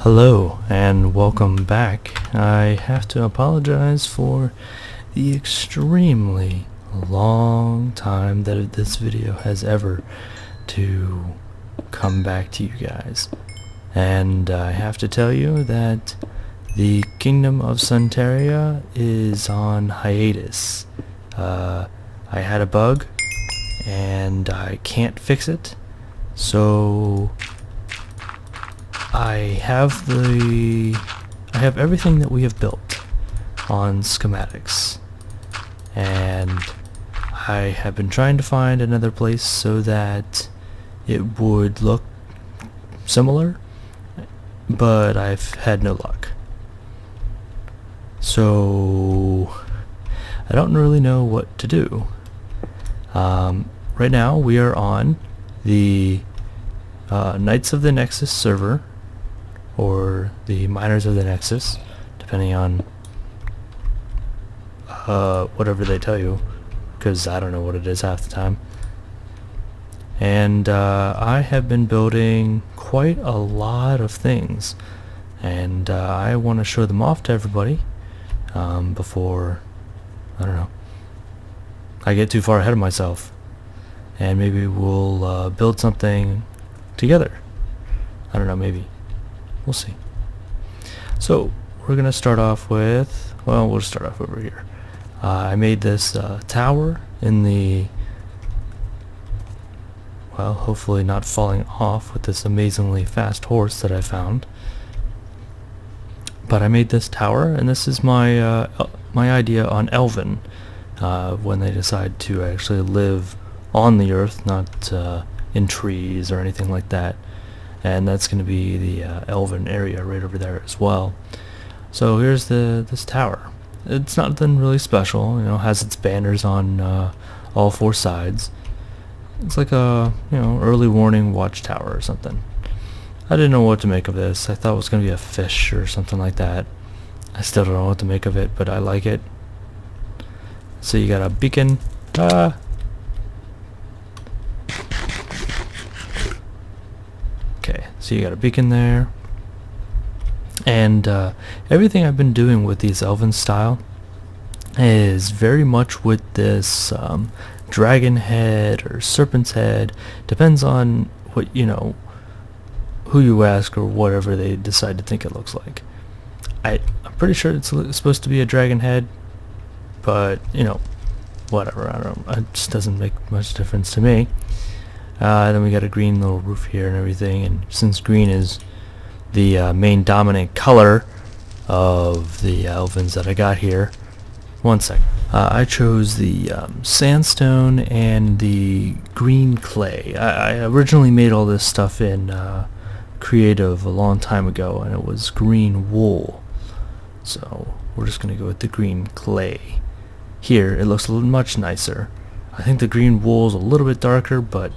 Hello and welcome back. I have to apologize for the extremely long time that this video has ever to come back to you guys. And I have to tell you that the Kingdom of Suntaria is on hiatus. I had a bug and I can't fix it, so I have everything that we have built on schematics, and I have been trying to find another place so that it would look similar, but I've had no luck. So I don't really know what to do. Right now we are on the Knights of the Nexus server, or the Miners of the Nexus, depending on whatever they tell you, because I don't know what it is half the time. And I have been building quite a lot of things, and I want to show them off to everybody before, I don't know, I get too far ahead of myself, and maybe we'll build something together. I don't know, maybe. We'll see. So we're gonna start off with, well, we'll start off over here. I made this tower in the, well, hopefully not falling off with this amazingly fast horse that I found. But I made this tower, and this is my my idea on Elven, when they decide to actually live on the earth, not in trees or anything like that. And that's going to be the Elven area right over there as well. So here's this tower. It's nothing really special, you know, has its banners on all four sides. It's like a, you know, early warning watchtower or something. I didn't know what to make of this. I thought it was going to be a fish or something like that. I still don't know what to make of it, but I like it. So you got a beacon. Okay, so you got a beacon there. And everything I've been doing with these Elven style is very much with this dragon head or serpent's head. Depends on what, you know, who you ask or whatever they decide to think it looks like. I'm pretty sure it's supposed to be a dragon head, but, you know, whatever. I don't know. It just doesn't make much difference to me. Then we got a green little roof here and everything, and since green is the main dominant color of the Elvens that I got here, one second. I chose the sandstone and the green clay. I originally made all this stuff in creative a long time ago, and it was green wool. So we're just going to go with the green clay. Here it looks much nicer. I think the green wool is a little bit darker, but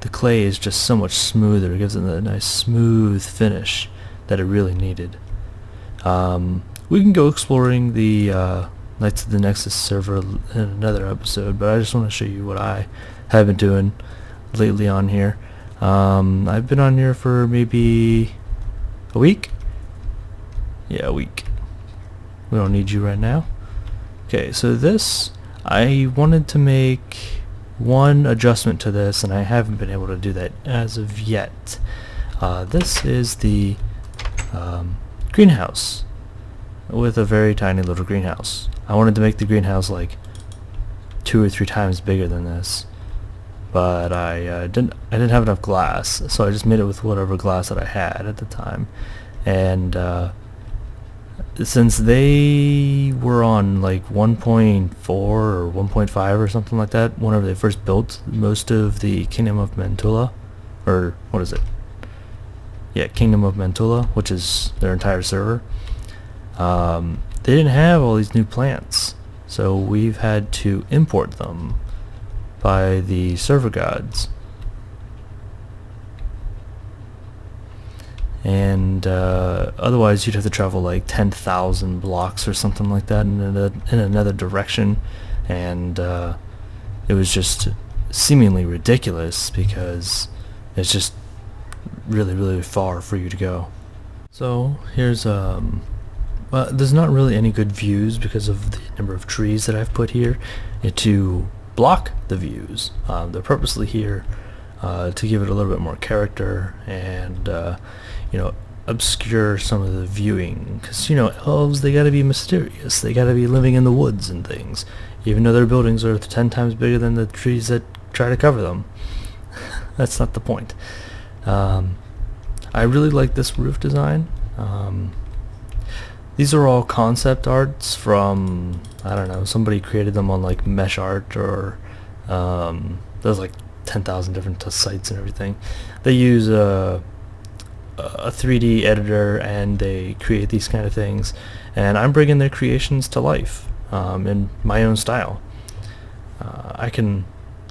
the clay is just so much smoother. It gives it a nice smooth finish that it really needed. We can go exploring the Knights of the Nexus server in another episode, but I just want to show you what I have been doing lately on here. I've been on here for maybe a week? Yeah, a week. We don't need you right now. Okay, so this, I wanted to make one adjustment to this, and I haven't been able to do that as of yet. This is the greenhouse with a very tiny little greenhouse. I wanted to make the greenhouse like 2 or 3 times bigger than this, but I didn't have enough glass, so I just made it with whatever glass that I had at the time. And since they were on like 1.4 or 1.5 or something like that whenever they first built most of the Kingdom of Mantula, or what is it? Yeah, Kingdom of Mantula, which is their entire server. They didn't have all these new plants, so we've had to import them by the server gods. And otherwise you'd have to travel like 10,000 blocks or something like that in another direction, and it was just seemingly ridiculous because it's just really far for you to go. So here's well, there's not really any good views because of the number of trees that I've put here to block the views. They're purposely here to give it a little bit more character and you know, obscure some of the viewing, because you know, elves, they gotta be mysterious, they gotta be living in the woods and things, even though their buildings are 10 times bigger than the trees that try to cover them. That's not the point. I really like this roof design. These are all concept arts from, I don't know, somebody created them on like Mesh Art, or there's like 10,000 different sites and everything. They use a 3D editor and they create these kind of things, and I'm bringing their creations to life in my own style.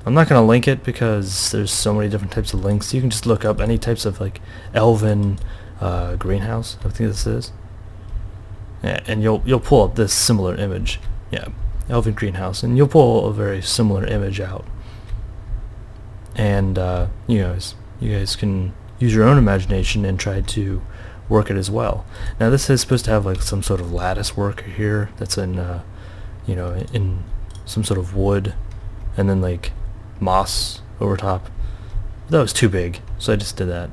I'm not going to link it because there's so many different types of links. You can just look up any types of like Elven greenhouse, I think this is. Yeah, and you'll pull up this similar image. Yeah, Elven greenhouse, and you'll pull a very similar image out. And you guys can use your own imagination and try to work it as well. Now this is supposed to have like some sort of lattice work here that's in you know, in some sort of wood, and then like moss over top. That was too big, so I just did that.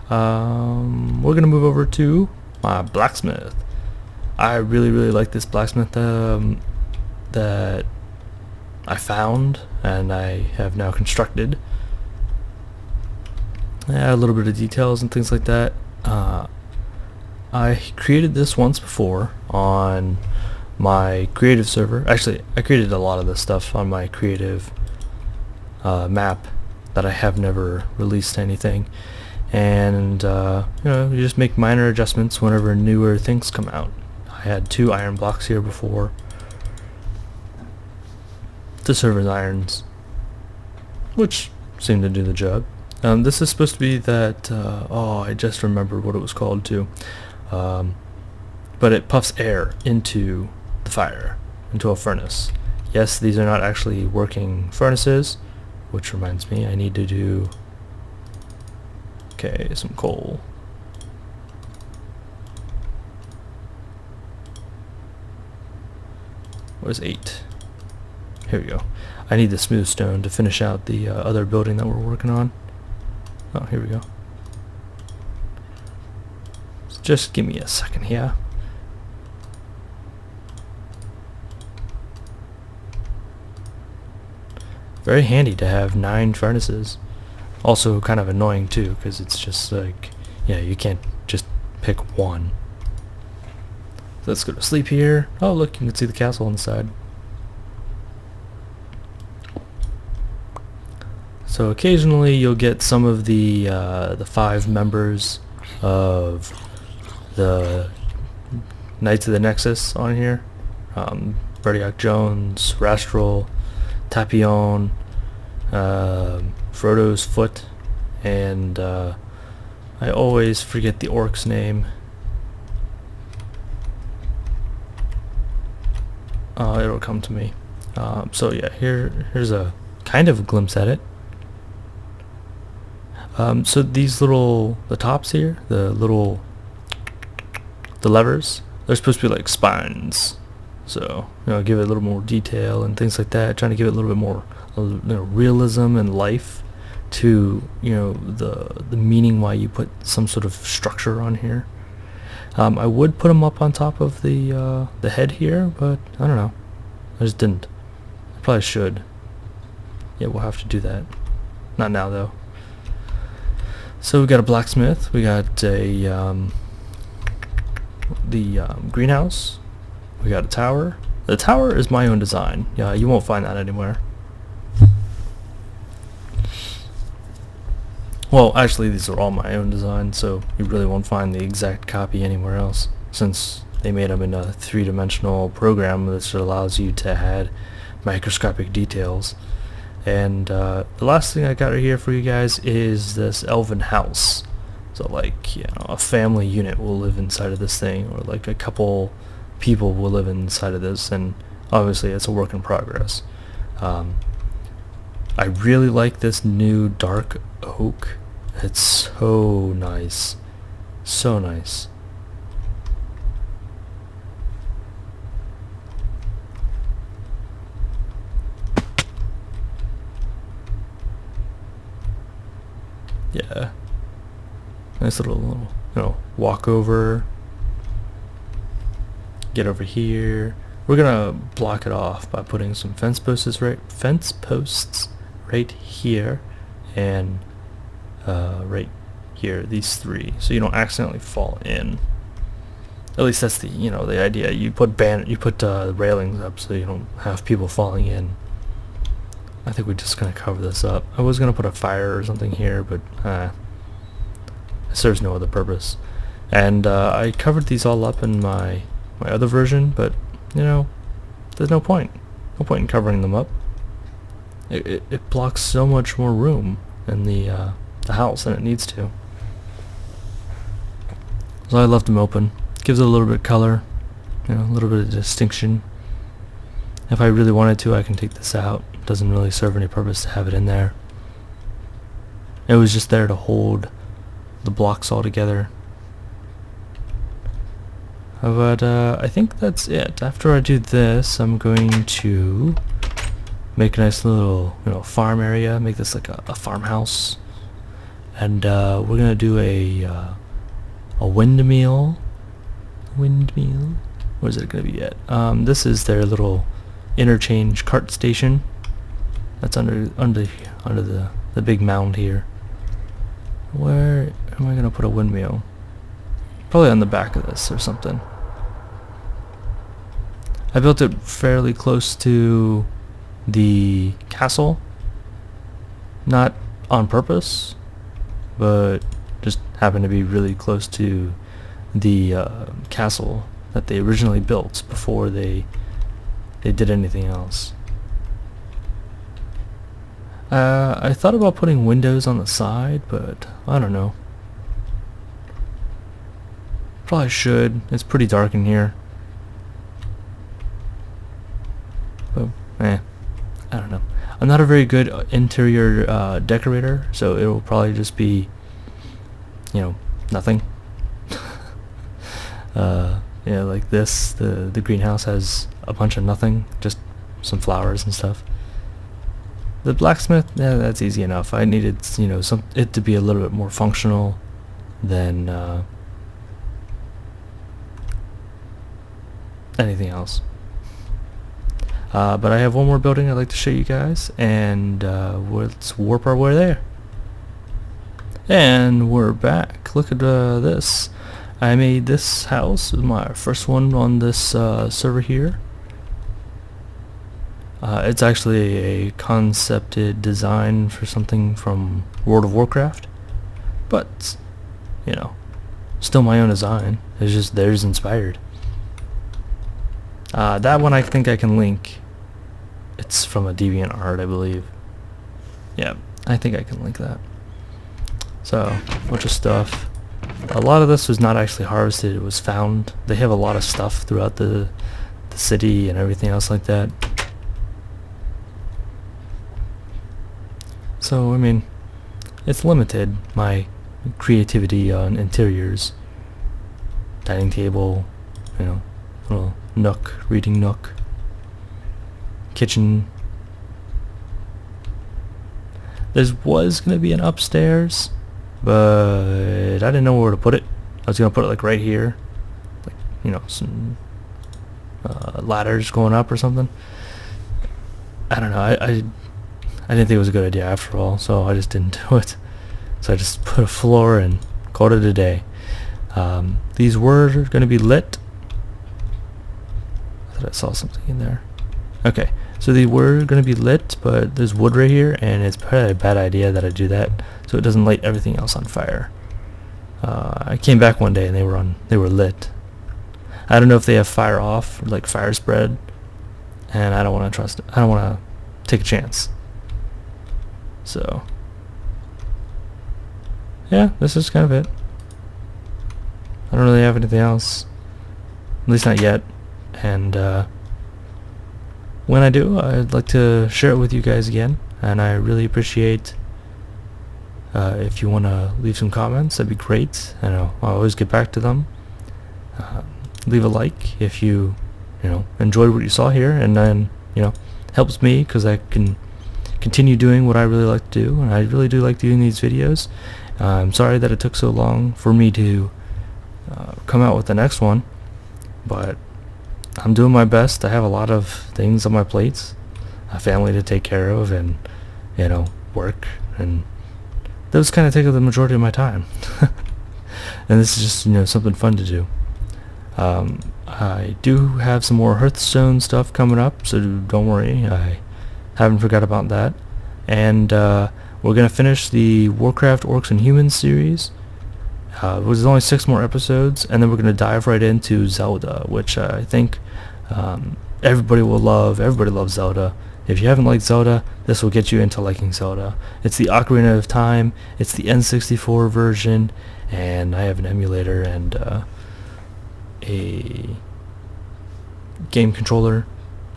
We're gonna move over to my blacksmith. I really like this blacksmith that I found and I have now constructed. A little bit of details and things like that. I created this once before on my creative server. Actually, I created a lot of this stuff on my creative map that I have never released anything. And you know, you just make minor adjustments whenever newer things come out. I had 2 iron blocks here before to serve as irons, which seemed to do the job. This is supposed to be that, oh, I just remembered what it was called too, but it puffs air into the fire, into a furnace. Yes, these are not actually working furnaces, which reminds me, I need to do, okay, some coal. Where's 8? Here we go. I need the smooth stone to finish out the other building that we're working on. Oh, here we go. So just give me a second here. Very handy to have 9 furnaces. Also kind of annoying too, because it's just like, yeah, you can't just pick one. So let's go to sleep here. Oh look, you can see the castle inside. So occasionally you'll get some of the 5 members of the Knights of the Nexus on here. Bertiak Jones, Rastral, Tapion, Frodo's Foot, and I always forget the orc's name. It'll come to me. So yeah, here's a kind of a glimpse at it. So these the tops here, the levers, they're supposed to be like spines. So, you know, give it a little more detail and things like that, trying to give it a little bit more realism and life to, you know, the meaning why you put some sort of structure on here. I would put them up on top of the head here, but I don't know. I just didn't. I probably should. Yeah, we'll have to do that. Not now though. So we got a blacksmith. We got a greenhouse. We got a tower. The tower is my own design. Yeah, you won't find that anywhere. Well, actually, these are all my own design, so you really won't find the exact copy anywhere else, since they made them in a 3-dimensional program that allows you to add microscopic details. And the last thing I got here for you guys is this elven house. So like, you know, a family unit will live inside of this thing, or like a couple people will live inside of this, and obviously it's a work in progress. I really like this new dark oak. It's so nice. So nice. Yeah. Nice little walk over. Get over here. We're gonna block it off by putting some fence posts right here and right here, these three, so you don't accidentally fall in. At least that's the the idea. You put railings up so you don't have people falling in. I think we're just gonna cover this up. I was gonna put a fire or something here, but it serves no other purpose. And I covered these all up in my other version, but there's no point. No point in covering them up. It blocks so much more room in the house than it needs to. So I left them open. Gives it a little bit of color, a little bit of distinction. If I really wanted to, I can take this out. It doesn't really serve any purpose to have it in there. It was just there to hold the blocks all together. But I think that's it. After I do this, I'm going to make a nice little farm area. Make this like a farmhouse, and we're gonna do a windmill. Where is it gonna be at? This is their little interchange cart station. That's under the big mound here. Where am I gonna put a windmill? Probably on the back of this or something. I built it fairly close to the castle. Not on purpose, but just happened to be really close to the castle that they originally built before they did anything else. I thought about putting windows on the side, but I don't know. Probably should. It's pretty dark in here. But I don't know. I'm not a very good interior decorator, so it will probably just be nothing. Yeah, like this. The greenhouse has a bunch of nothing, just some flowers and stuff. The blacksmith, yeah, that's easy enough. I needed it to be a little bit more functional than anything else. But I have one more building I'd like to show you guys, and let's warp our way there. And we're back. Look at this. I made this house, my first one on this server here. It's actually a concepted design for something from World of Warcraft, but still my own design. It's just theirs inspired. That one I think I can link. It's from a DeviantArt, I believe. Yeah, I think I can link that. So, a bunch of stuff. A lot of this was not actually harvested, it was found. They have a lot of stuff throughout the city and everything else like that. So, I mean, it's limited, my creativity on interiors. Dining table, little nook, reading nook. Kitchen. There was going to be an upstairs, but I didn't know where to put it. I was going to put it like right here, like some ladders going up or something. I don't know. I didn't think it was a good idea after all, so I just didn't do it. So I just put a floor and called it a day. These were going to be lit. I thought I saw something in there. Okay, so they were going to be lit, but there's wood right here, and it's probably a bad idea that I do that, so it doesn't light everything else on fire. I came back one day and they were lit. I don't know if they have fire off, or like fire spread, and I don't want to trust it. I don't want to take a chance. So, yeah, this is kind of it. I don't really have anything else, at least not yet, and when I do, I'd like to share it with you guys again, and I really appreciate If you want to leave some comments, that'd be great. I'll always get back to them. Leave a like if you enjoyed what you saw here, and then helps me because I can continue doing what I really like to do, and I really do like doing these videos. I'm sorry that it took so long for me to come out with the next one, but I'm doing my best. I have a lot of things on my plates, a family to take care of, and work, and those kind of take up the majority of my time. And this is just something fun to do. I do have some more Hearthstone stuff coming up, so don't worry, I haven't forgot about that. And we're gonna finish the Warcraft Orcs and Humans series. There's only 6 more episodes, and then we're gonna dive right into Zelda, which I think everybody will love. Everybody loves Zelda. If you haven't liked Zelda, this will get you into liking Zelda. It's the Ocarina of Time, it's the N64 version, and I have an emulator and a game controller.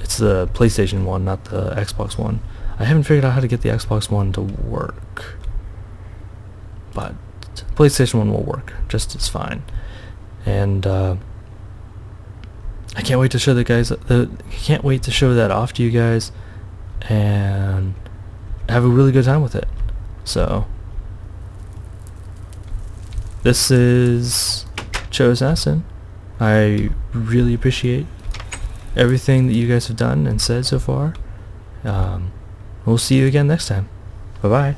It's the PlayStation one, not the Xbox one. I haven't figured out how to get the Xbox one to work, but PlayStation one will work just as fine. And I can't wait to show can't wait to show that off to you guys and have a really good time with it. So this is Cho Assassin. I really appreciate everything that you guys have done and said so far. We'll see you again next time. Bye bye.